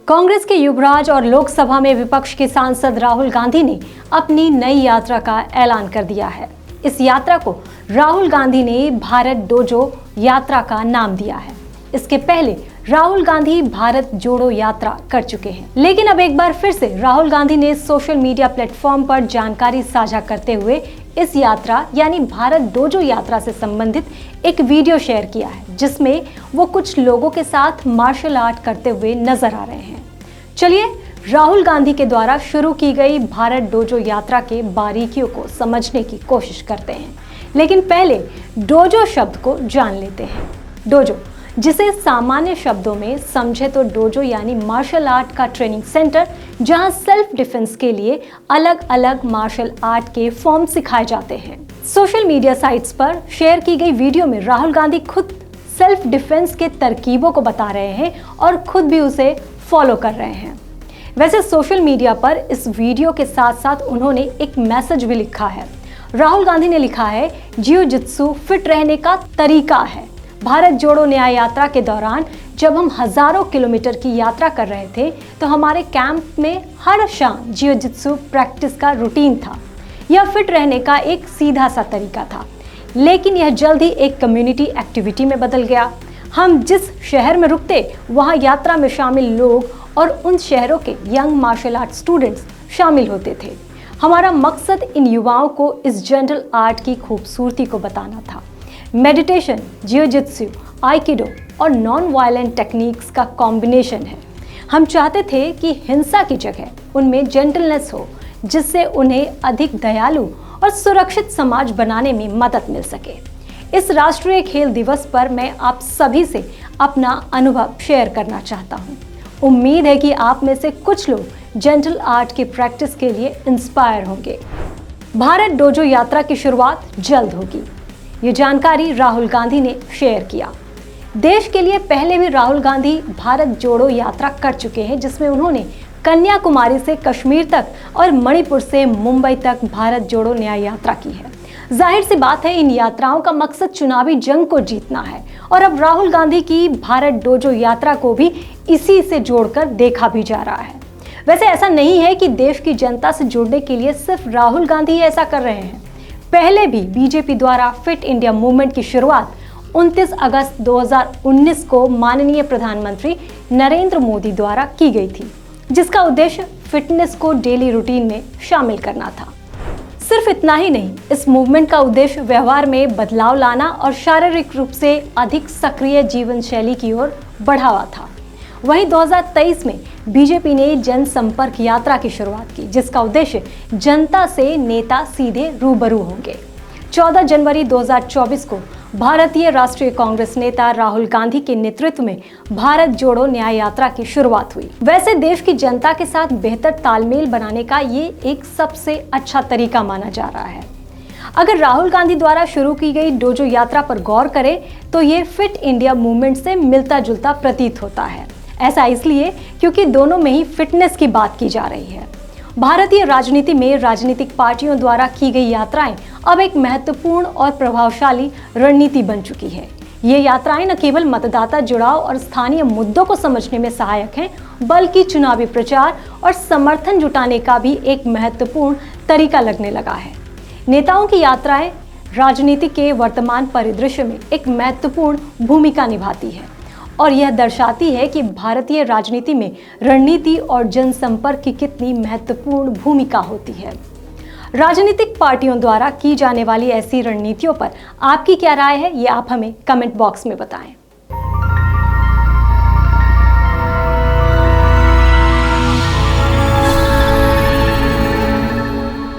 कांग्रेस के युवराज और लोकसभा में विपक्ष के सांसद राहुल गांधी ने अपनी नई यात्रा का ऐलान कर दिया है। इस यात्रा को राहुल गांधी ने भारत डोजो यात्रा का नाम दिया है। इसके पहले राहुल गांधी भारत जोड़ो यात्रा कर चुके हैं, लेकिन अब एक बार फिर से राहुल गांधी ने सोशल मीडिया प्लेटफॉर्म पर जानकारी साझा करते हुए इस यात्रा यानी भारत डोजो यात्रा से संबंधित एक वीडियो शेयर किया है, जिसमें वो कुछ लोगों के साथ मार्शल आर्ट करते हुए नजर आ रहे हैं। चलिए राहुल गांधी के द्वारा शुरू की गई भारत डोजो यात्रा के बारीकियों को समझने की कोशिश करते हैं, लेकिन पहले डोजो शब्द को जान लेते हैं। डोजो, जिसे सामान्य शब्दों में समझे तो डोजो यानी मार्शल आर्ट का ट्रेनिंग सेंटर, जहां सेल्फ डिफेंस के लिए अलग अलग मार्शल आर्ट के फॉर्म सिखाए जाते हैं। सोशल मीडिया साइट्स पर शेयर की गई वीडियो में राहुल गांधी खुद सेल्फ डिफेंस के तरकीबों को बता रहे हैं और खुद भी उसे फॉलो कर रहे हैं। वैसे सोशल मीडिया पर इस वीडियो के साथ साथ उन्होंने एक मैसेज भी लिखा है। राहुल गांधी ने लिखा है, जियो जित्सु फिट रहने का तरीका है। भारत जोड़ो न्याय यात्रा के दौरान जब हम हजारों किलोमीटर की यात्रा कर रहे थे तो हमारे कैंप में हर शाम जियो जित्सु प्रैक्टिस का रूटीन था। यह फिट रहने का एक सीधा सा तरीका था, लेकिन यह जल्द ही एक कम्युनिटी एक्टिविटी में बदल गया। हम जिस शहर में रुकते वहां यात्रा में शामिल लोग और उन शहरों के यंग मार्शल आर्ट स्टूडेंट्स शामिल होते थे। हमारा मकसद इन युवाओं को इस जनरल आर्ट की खूबसूरती को बताना था। मेडिटेशन, जियो-जित्सु, आइकिडो और नॉन वायलेंट टेक्निक्स का कॉम्बिनेशन है। हम चाहते थे कि हिंसा की जगह उनमें जेंटलनेस हो, जिससे उन्हें अधिक दयालु और सुरक्षित समाज बनाने में मदद मिल सके। इस राष्ट्रीय खेल दिवस पर मैं आप सभी से अपना अनुभव शेयर करना चाहता हूँ। उम्मीद है कि आप में से कुछ लोग जेंटल आर्ट की प्रैक्टिस के लिए इंस्पायर होंगे। भारत डोजो यात्रा की शुरुआत जल्द होगी, ये जानकारी राहुल गांधी ने शेयर किया। देश के लिए पहले भी राहुल गांधी भारत जोड़ो यात्रा कर चुके हैं, जिसमें उन्होंने कन्याकुमारी से कश्मीर तक और मणिपुर से मुंबई तक भारत जोड़ो न्याय यात्रा की है। जाहिर सी बात है, इन यात्राओं का मकसद चुनावी जंग को जीतना है और अब राहुल गांधी की भारत डोजो यात्रा को भी इसी से जोड़कर देखा भी जा रहा है। वैसे ऐसा नहीं है कि देश की जनता से जुड़ने के लिए सिर्फ राहुल गांधी ऐसा कर रहे हैं। पहले भी बीजेपी द्वारा फिट इंडिया मूवमेंट की शुरुआत 29 अगस्त 2019 को माननीय प्रधानमंत्री नरेंद्र मोदी द्वारा की गई थी, जिसका उद्देश्य फिटनेस को डेली रूटीन में शामिल करना था। सिर्फ इतना ही नहीं, इस मूवमेंट का उद्देश्य व्यवहार में बदलाव लाना और शारीरिक रूप से अधिक सक्रिय जीवन शैली की ओर बढ़ावा था। वहीं 2023 में बीजेपी ने जनसंपर्क यात्रा की शुरुआत की, जिसका उद्देश्य जनता से नेता सीधे रूबरू होंगे। 14 जनवरी 2024 को भारतीय राष्ट्रीय कांग्रेस नेता राहुल गांधी के नेतृत्व में भारत जोड़ो न्याय यात्रा की शुरुआत हुई। वैसे देश की जनता के साथ बेहतर तालमेल बनाने का ये एक सबसे अच्छा तरीका माना जा रहा है। अगर राहुल गांधी द्वारा शुरू की गई डोजो यात्रा पर गौर करें तो ये फिट इंडिया मूवमेंट से मिलता जुलता प्रतीत होता है। ऐसा इसलिए क्योंकि दोनों में ही फिटनेस की बात की जा रही है। भारतीय राजनीति में राजनीतिक पार्टियों द्वारा की गई यात्राएं अब एक महत्वपूर्ण और प्रभावशाली रणनीति बन चुकी है। ये यात्राएं न केवल मतदाता जुड़ाव और स्थानीय मुद्दों को समझने में सहायक हैं, बल्कि चुनावी प्रचार और समर्थन जुटाने का भी एक महत्वपूर्ण तरीका लगने लगा है। नेताओं की यात्राएं राजनीति के वर्तमान परिदृश्य में एक महत्वपूर्ण भूमिका निभाती है और यह दर्शाती है कि भारतीय राजनीति में रणनीति और जनसंपर्क की कितनी महत्वपूर्ण भूमिका होती है। राजनीतिक पार्टियों द्वारा की जाने वाली ऐसी रणनीतियों पर आपकी क्या राय है, ये आप हमें कमेंट बॉक्स में बताएं।